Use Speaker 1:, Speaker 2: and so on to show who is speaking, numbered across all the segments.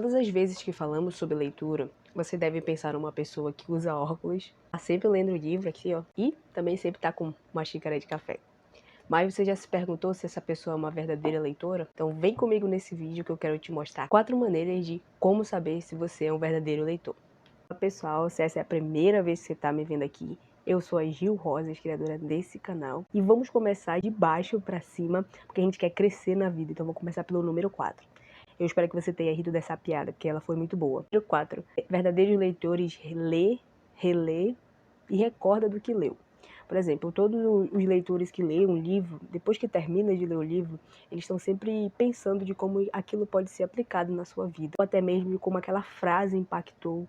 Speaker 1: Todas as vezes que falamos sobre leitura, você deve pensar numa pessoa que usa óculos, tá sempre lendo o livro aqui, ó, e também sempre tá com uma xícara de café. Mas você já se perguntou se essa pessoa é uma verdadeira leitora? Então vem comigo nesse vídeo que eu quero te mostrar 4 maneiras de como saber se você é um verdadeiro leitor. Olá pessoal, se essa é a primeira vez que você tá me vendo aqui, eu sou a Gil Rosas, criadora desse canal, e vamos começar de baixo pra cima, porque a gente quer crescer na vida, então vou começar pelo número 4. Eu espero que você tenha rido dessa piada, porque ela foi muito boa. Número 4. Verdadeiros leitores relê e recorda do que leu. Por exemplo, todos os leitores que leem um livro, depois que termina de ler o livro, eles estão sempre pensando de como aquilo pode ser aplicado na sua vida, ou até mesmo de como aquela frase impactou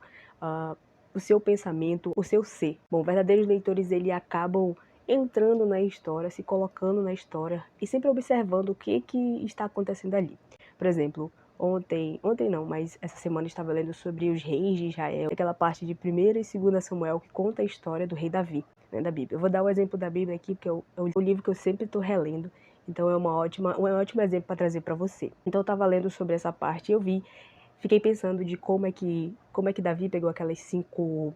Speaker 1: o seu pensamento, o seu ser. Bom, verdadeiros leitores, eles acabam entrando na história, se colocando na história e sempre observando o que está acontecendo ali. Por exemplo, ontem não, mas essa semana eu estava lendo sobre os reis de Israel, aquela parte de 1ª e 2ª Samuel que conta a história do rei Davi, né, da Bíblia. Eu vou dar o exemplo da Bíblia aqui, porque é o livro que eu sempre estou relendo, então é um ótimo exemplo para trazer para você. Então eu estava lendo sobre essa parte e fiquei pensando de como é que Davi pegou aquelas cinco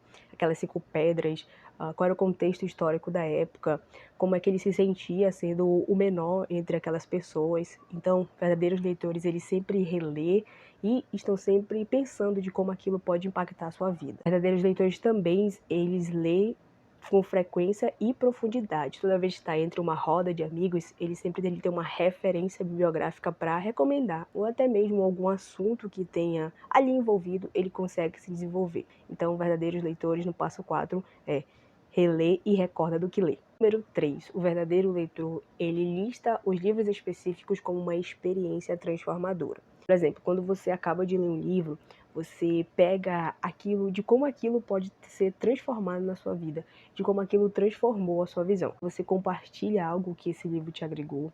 Speaker 1: pedras, qual era o contexto histórico da época, como é que ele se sentia sendo o menor entre aquelas pessoas. Então, verdadeiros leitores, eles sempre relê e estão sempre pensando de como aquilo pode impactar a sua vida. Verdadeiros leitores também, eles lêem com frequência e profundidade. Toda vez que está entre uma roda de amigos, ele sempre tem que ter uma referência bibliográfica para recomendar, ou até mesmo algum assunto que tenha ali envolvido, ele consegue se desenvolver. Então, verdadeiros leitores, no passo 4, é relê e recorda do que lê. Número 3, o verdadeiro leitor, ele lista os livros específicos como uma experiência transformadora. Por exemplo, quando você acaba de ler um livro, você pega aquilo, de como aquilo pode ser transformado na sua vida, de como aquilo transformou a sua visão. Você compartilha algo que esse livro te agregou,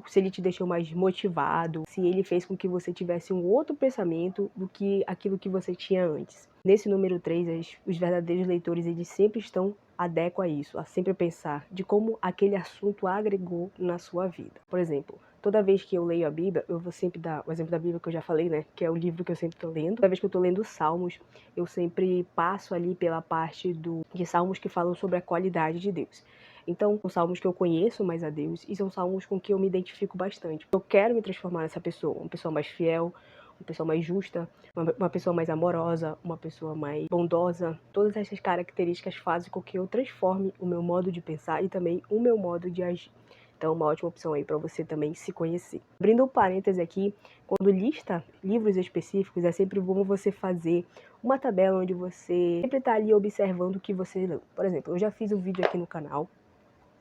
Speaker 1: se ele te deixou mais motivado, se ele fez com que você tivesse um outro pensamento do que aquilo que você tinha antes. Nesse número 3, os verdadeiros leitores, eles sempre estão adequados a isso, a sempre pensar de como aquele assunto agregou na sua vida. Por exemplo, toda vez que eu leio a Bíblia, eu vou sempre dar o exemplo da Bíblia que eu já falei, né? Que é o livro que eu sempre estou lendo. Toda vez que eu estou lendo Salmos, eu sempre passo ali pela parte de Salmos que falam sobre a qualidade de Deus. Então, são salmos que eu conheço mais a Deus e são salmos com que eu me identifico bastante. Eu quero me transformar nessa pessoa, uma pessoa mais fiel, uma pessoa mais justa, uma pessoa mais amorosa, uma pessoa mais bondosa. Todas essas características fazem com que eu transforme o meu modo de pensar e também o meu modo de agir. Então, uma ótima opção aí para você também se conhecer. Abrindo um parêntese aqui, quando lista livros específicos, é sempre bom você fazer uma tabela onde você sempre está ali observando o que você leu. Por exemplo, eu já fiz um vídeo aqui no canal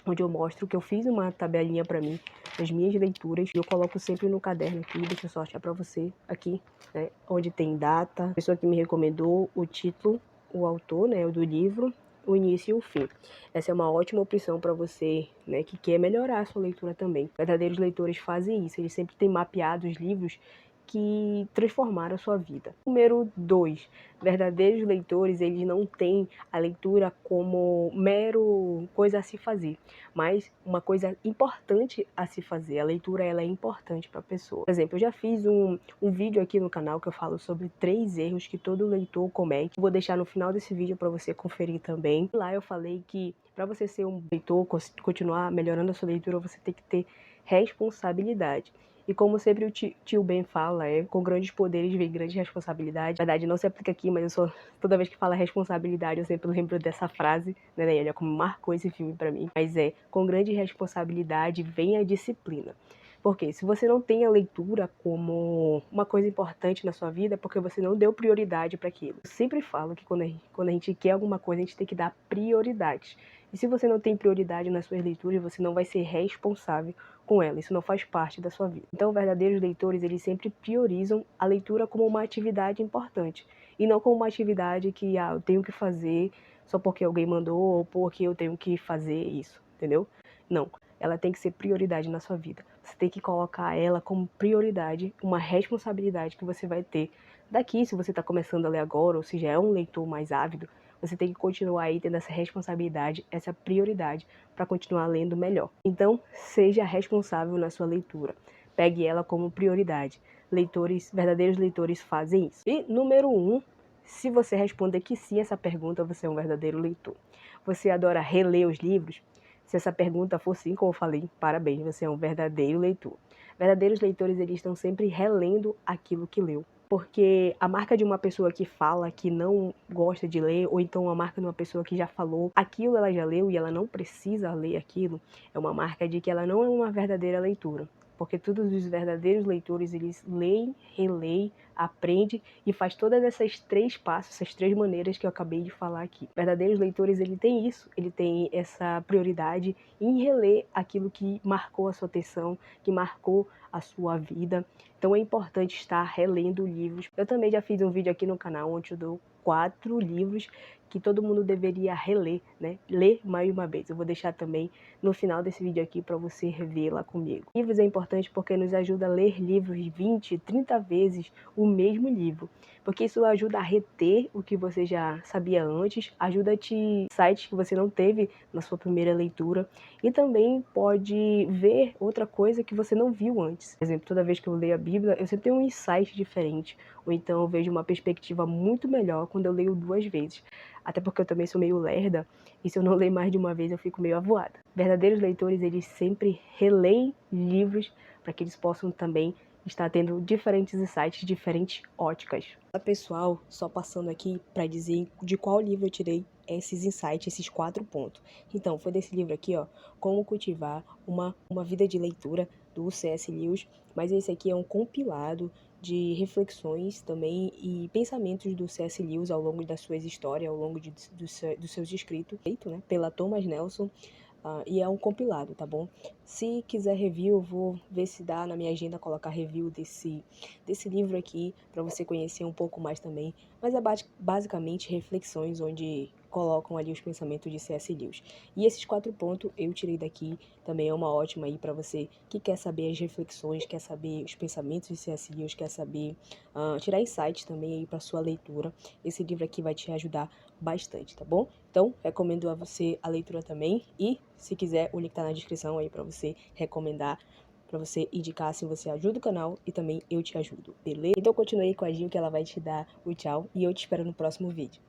Speaker 1: onde eu mostro que eu fiz uma tabelinha para mim, das minhas leituras, e eu coloco sempre no caderno aqui, deixa eu só achar para você aqui, né, onde tem data, a pessoa que me recomendou, o título, o autor, né, do livro, o início e o fim. Essa é uma ótima opção para você, né, que quer melhorar a sua leitura também. Verdadeiros leitores fazem isso, eles sempre têm mapeado os livros que transformaram a sua vida. Número 2, verdadeiros leitores, eles não têm a leitura como mero coisa a se fazer, mas uma coisa importante a se fazer. A leitura, ela é importante para a pessoa. Por exemplo, eu já fiz um vídeo aqui no canal que eu falo sobre 3 erros que todo leitor comete. Vou deixar no final desse vídeo para você conferir também. Lá eu falei que para você ser um leitor, continuar melhorando a sua leitura, você tem que ter responsabilidade. E como sempre o tio Ben fala, com grandes poderes vem grande responsabilidade. Na verdade, não se aplica aqui, mas toda vez que fala responsabilidade, eu sempre lembro dessa frase, né? Olha como marcou esse filme pra mim. Mas com grande responsabilidade vem a disciplina. Porque se você não tem a leitura como uma coisa importante na sua vida, é porque você não deu prioridade para aquilo. Eu sempre falo que quando a gente quer alguma coisa, a gente tem que dar prioridade. E se você não tem prioridade nas suas leituras, você não vai ser responsável com ela. Isso não faz parte da sua vida. Então, verdadeiros leitores, eles sempre priorizam a leitura como uma atividade importante. E não como uma atividade que eu tenho que fazer só porque alguém mandou ou porque eu tenho que fazer isso, entendeu? Não. Ela tem que ser prioridade na sua vida. Você tem que colocar ela como prioridade, uma responsabilidade que você vai ter daqui, se você está começando a ler agora, ou se já é um leitor mais ávido, você tem que continuar aí tendo essa responsabilidade, essa prioridade para continuar lendo melhor. Então, seja responsável na sua leitura. Pegue ela como prioridade. verdadeiros leitores fazem isso. E número 1, se você responder que sim essa pergunta, você é um verdadeiro leitor. Você adora reler os livros? Se essa pergunta for sim, como eu falei, parabéns, você é um verdadeiro leitor. Verdadeiros leitores, eles estão sempre relendo aquilo que leu. Porque a marca de uma pessoa que fala que não gosta de ler, ou então a marca de uma pessoa que já falou aquilo ela já leu e ela não precisa ler aquilo, é uma marca de que ela não é uma verdadeira leitura. Porque todos os verdadeiros leitores, eles leem, releem, aprendem e faz todas essas 3 passos, essas 3 maneiras que eu acabei de falar aqui. Verdadeiros leitores, ele tem isso, ele tem essa prioridade em reler aquilo que marcou a sua atenção, que marcou a sua vida. Então é importante estar relendo livros. Eu também já fiz um vídeo aqui no canal onde eu dou 4 livros que todo mundo deveria reler, né? Ler mais uma vez. Eu vou deixar também no final desse vídeo aqui para você rever lá comigo. Livros é importante porque nos ajuda a ler livros 20, 30 vezes o mesmo livro. Porque isso ajuda a reter o que você já sabia antes, ajuda a te sites que você não teve na sua primeira leitura e também pode ver outra coisa que você não viu antes. Por exemplo, toda vez que eu leio a Bíblia, eu sempre tenho um insight diferente, ou então eu vejo uma perspectiva muito melhor quando eu leio 2 vezes. Até porque eu também sou meio lerda, e se eu não ler mais de uma vez eu fico meio avoada. Verdadeiros leitores, eles sempre releem livros para que eles possam também estar tendo diferentes insights, diferentes óticas. Pessoal, só passando aqui para dizer de qual livro eu tirei esses insights, esses 4 pontos. Então, foi desse livro aqui, ó, Como Cultivar uma Vida de Leitura, do C.S. Lewis, mas esse aqui é um compilado de reflexões também e pensamentos do C.S. Lewis ao longo das suas histórias, ao longo dos seus escritos, feito, né, pela Thomas Nelson, e é um compilado, tá bom? Se quiser review, eu vou ver se dá na minha agenda colocar review desse livro aqui, para você conhecer um pouco mais também, mas é basicamente reflexões onde colocam ali os pensamentos de C.S. Lewis. E esses 4 pontos eu tirei daqui, também é uma ótima aí para você que quer saber as reflexões, quer saber os pensamentos de C.S. Lewis, quer saber tirar insights também aí para sua leitura. Esse livro aqui vai te ajudar bastante, tá bom? Então, recomendo a você a leitura também e, se quiser, o link tá na descrição aí para você recomendar, para você indicar, assim você ajuda o canal e também eu te ajudo, beleza? Então continue aí com a Gil que ela vai te dar o tchau e eu te espero no próximo vídeo.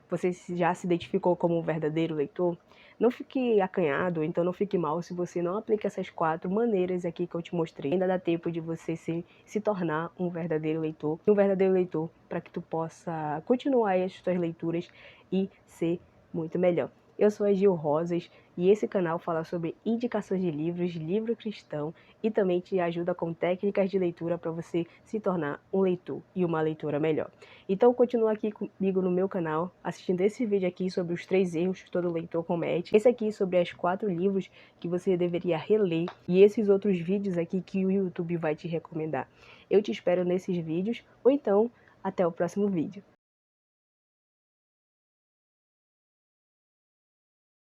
Speaker 1: Você já se identificou como um verdadeiro leitor? Não fique acanhado, então não fique mal se você não aplica essas 4 maneiras aqui que eu te mostrei. Ainda dá tempo de você se tornar um verdadeiro leitor. Um verdadeiro leitor para que tu possa continuar as suas leituras e ser muito melhor. Eu sou a Gil Rosas e esse canal fala sobre indicações de livros, livro cristão e também te ajuda com técnicas de leitura para você se tornar um leitor e uma leitora melhor. Então continua aqui comigo no meu canal, assistindo esse vídeo aqui sobre os 3 erros que todo leitor comete, esse aqui sobre as 4 livros que você deveria reler e esses outros vídeos aqui que o YouTube vai te recomendar. Eu te espero nesses vídeos ou então até o próximo vídeo.